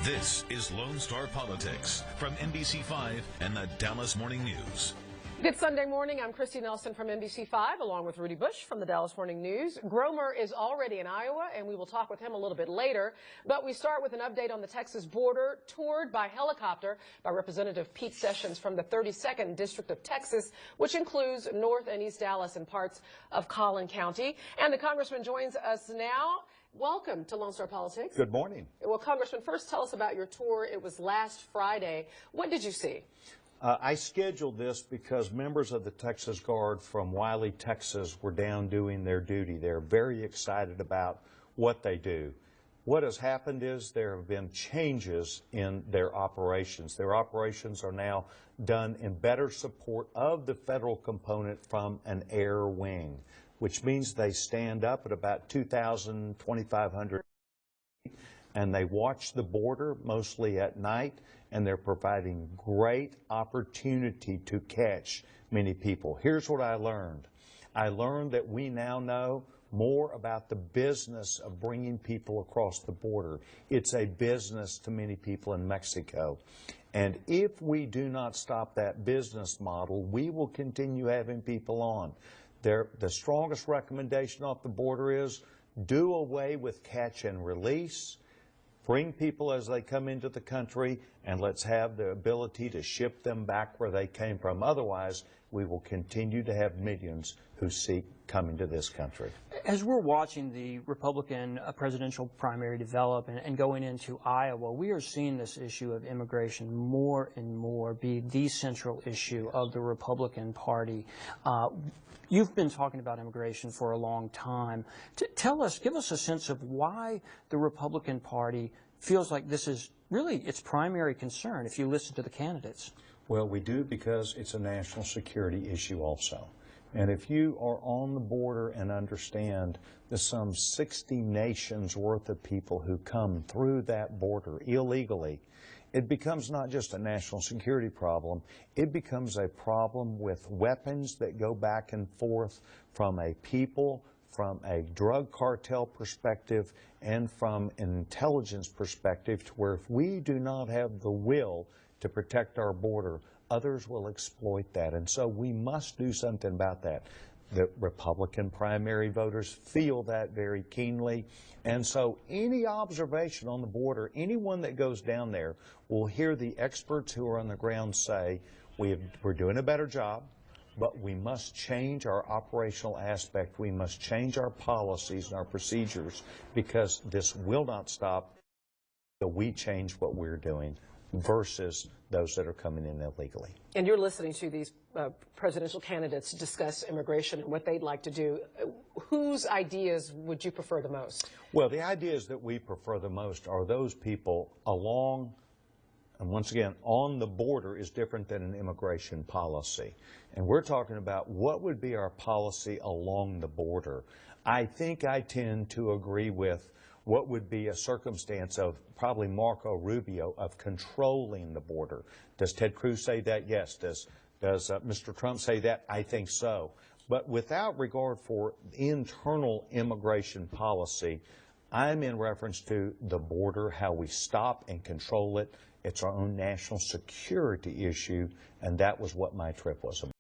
This is Lone Star Politics from NBC-5 and the Dallas Morning News. Good Sunday morning. I'm Christy Nelson from NBC-5, along with Rudy Bush from the Dallas Morning News. Gromer is already in Iowa, and we will talk with him a little bit later. But we start with an update on the Texas border, toured by helicopter by Representative Pete Sessions from the 32nd District of Texas, which includes North and East Dallas and parts of Collin County. And the Congressman joins us now. Welcome to Lone Star Politics. Good morning. Well, Congressman, first tell us about your tour. It was last Friday. What did you see? I scheduled this because members of the Texas Guard from Wiley, Texas were down doing their duty. They're very excited about what they do. What has happened is there have been changes in their operations. Their operations are now done in better support of the federal component from an air wing, which means they stand up at about 2,000, 2,500 and they watch the border mostly at night, and they're providing great opportunity to catch many people. Here's what I learned. I learned that we now know more about the business of bringing people across the border. It's a business to many people in Mexico. And if we do not stop that business model, we will continue having people on. The strongest recommendation off the border is do away with catch and release. Bring people as they come into the country, and let's have the ability to ship them back where they came from. Otherwise, we will continue to have millions who seek coming to this country. As we're watching the Republican presidential primary develop and going into Iowa, we are seeing this issue of immigration more and more be the central issue of the Republican Party. You've been talking about immigration for a long time. Give us a sense of why the Republican Party feels like this is really its primary concern if you listen to the candidates. Well, we do because it's a national security issue also. And if you are on the border and understand the some 60 nations worth of people who come through that border illegally, it becomes not just a national security problem, it becomes a problem with weapons that go back and forth from a people, from a drug cartel perspective, and from an intelligence perspective, to where if we do not have the will to protect our border, others will exploit that. And so we must do something about that. The Republican primary voters feel that very keenly. And so any observation on the border, anyone that goes down there will hear the experts who are on the ground say, we're doing a better job, but we must change our operational aspect. We must change our policies and our procedures, because this will not stop until we change what we're doing versus those that are coming in illegally. And you're listening to these presidential candidates discuss immigration and what they'd like to do. Whose ideas would you prefer the most? Well, the ideas that we prefer the most are those people along, and once again, on the border is different than an immigration policy. And we're talking about what would be our policy along the border. I think I tend to agree with what would be a circumstance of probably Marco Rubio of controlling the border. Does Ted Cruz say that? Yes. Does Mr. Trump say that? I think so. But without regard for internal immigration policy, I'm in reference to the border, how we stop and control it. It's our own national security issue, and that was what my trip was about.